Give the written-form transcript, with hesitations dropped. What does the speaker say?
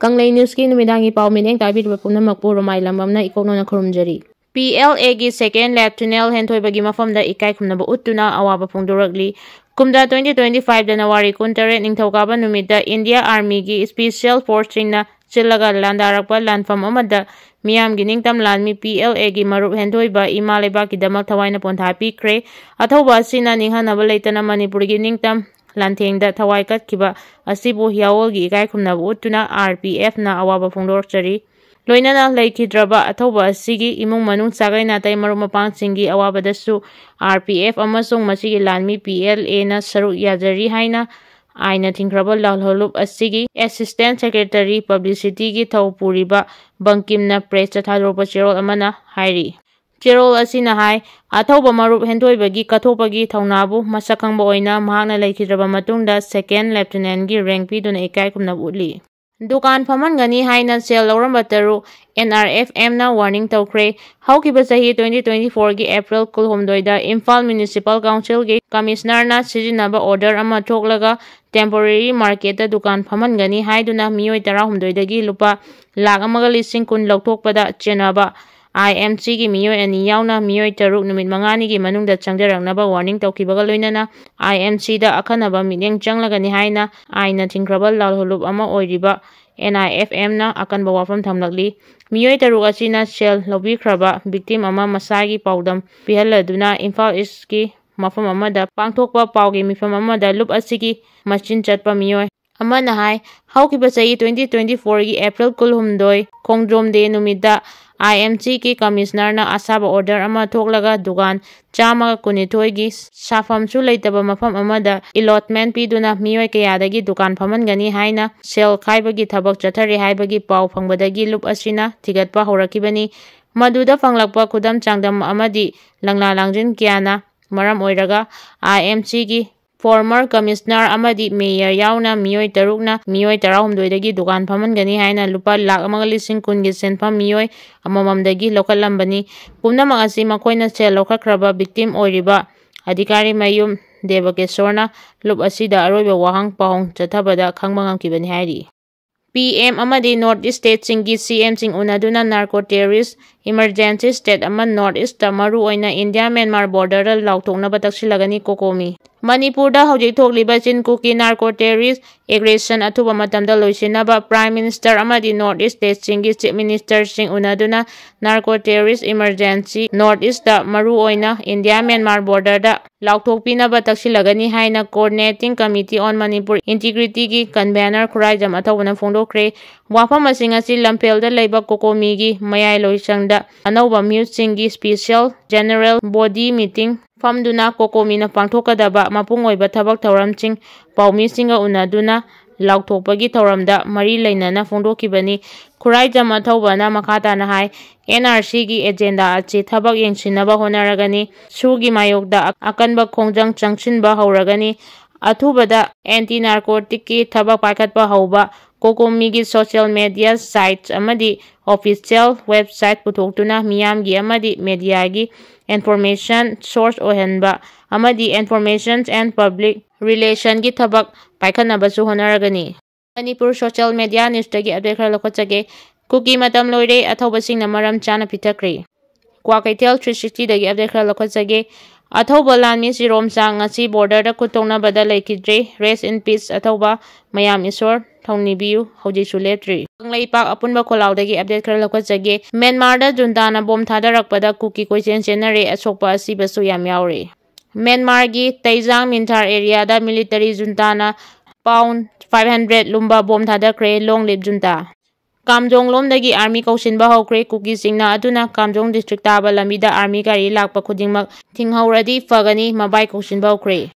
Kanglei News ki numidangi pau mineng taibidwa punamakpu romai lambamna ikonona khurumjari. PLA gi second lieutenant HENTHOIBA gi mafamda EKAI khumnaba uttuna awaba phongdorakli. Kumda 2025 January 13 ningthokaba numida India Army gi Special Force singna chillaga landarakpa lanfam amada miyam gi ningtam lanmi PLA gi marup HENTHOIBA imaleba ki damak thawaina pontha pikre athoba asina ninghanaba leitana Manipur gi ningtam lanthengda thawai katkiba asibu hiawol gi EKAI khumnaba uttuna RPF na awaba phongdorchari. Loinana laikhidraba athoba asigi imung manung sagai natai marup mapangsingi awabadasu RPF amasung masigi lanmi PLA na saru yajari haina aina thingkraba lalholup asigi Assistant Secretary Publicity gi thawpuriba Bangkimna press chathadorpa cherol amana hairi. Cherol asina hai athoba marup HENTHOIBA gi kathopagi thaunabu masakangba oina mahakna laikhidraba matungda second lieutenant gi rank piduna EKAI khumnaba utli. Dukan famangani haina sel lauramba taru NRFM na warning tawkhre. Haukiba sahi 2024 gi April 12 da Imphal Municipal Council gi Commissioner na sijinaba order ama thoklaga temporary market da dukan famangani haiduna miyoi 19 dagi lupa lakh amaga lising kun lauthokpada chenaba IMC gi miyoi ani yauna miyoi 6 numit mangani gi manungda changjaraknaba warning tawkibaga loinana IMC da akhanaba minyang changlagani haina aina thingkraba lalholup ama oiriba NIFM na akanba wafam thamlakli. Miyoi 6 asina sel lobikhraba victim ama masagi paudam pihalladuna Imphal East ki mafam amada pangthokpa paugi mifam amada lup asigi machin chatpa miyoi amana hai haukiba sahi 2024 gi April 12 khongjom de numida IMC ki Commissioner na Asaba order ama thoklaga dukan chama kunithoi gi safamsu leitaba mafam amada allotment piduna miyoi kayadagi dukan famangani haina sel khaibagi thabak chathari haibagi pau phangbadagi lup asina thigatpa horakibani. Maduda fanglakpa khudam changdam amadi langla langjin kyana maram oiraga IMC gi former commissioner amadi mayor yauna miyoi 6 na miyoi 19 dagi dukan famangani haina lupa lakh amaga lising kun gi senfam miyoi amamamdagi lokalambani. Pumnamak asi makoina sel lokhakraba victim oiriba adhikari mayum Devakesorna lup asida aroiba wahang pahong chathabada khangba ngamkibani hairi. PM amadi North East State singi CM sing unaduna narco terrorist emergency state ama North East ta maru oina India Myanmar border da lauthoknaba taksilagani COCOMI. Manipur da hojik thokliba chin Kuki narco terrorist aggression athuba matamda loisinaba Prime Minister amadi North East State singi Chief Minister sing unaduna narco terrorist emergency North East da maru oina India Myanmar border da lauthokpinaba taksilagani haina coordinating committee on Manipur integrity gi convener khuraijam athawna phongdokhre. Wafam asing asi lampel da leiba COCOMI gi mayai loisangda anauba mute singi special general body meeting famduna COCOMI na pangthokadaba mapung oiba thabak thauramsing paumi singa unaduna lauthokpagi thauramda mari leinana phongdokibani. Khuraijam athawbana makhatana hai NRC gi agenda achi thabak yengsinaba honaragani sugi mayokta akanba khongjang changsinba hauragani athubada anti narcotic ki thabak paikhatpa hauba COCOMI gi social media sites amadi official website puthokhtuna miyamgi amadi media gi information source ohenba amadi information and public relation gi thabak paikhatnabasu honaragani. Manipur social media news tagi update khara lokhachage. Kuki matam loire athobasing na maram chana pithakre. Kwakeithel 360 dagi update khara lokhachage. Athoba lanmi sirom sang ngasi border da kutongna bada laikidre. Rest in peace athoba mayam isor thongnibiu hojisu leptri. Kangleipak apunba khollao dagi update khara lokhachage. Myanmar da Junta na bom thadarakpada Kuki Koichen Chenare asokpa Asiba su yam yaure. Myanmar gi Taizang Minthar area da military Junta na pound 500 lumba bom Thadakhre long live Junta. Kamjong lomdagi army kausinba hokre Kuki singna aduna Kamjong district taba lamida army gari lakpa khudingmak thinghauradi fagani mabai kausinba hokre.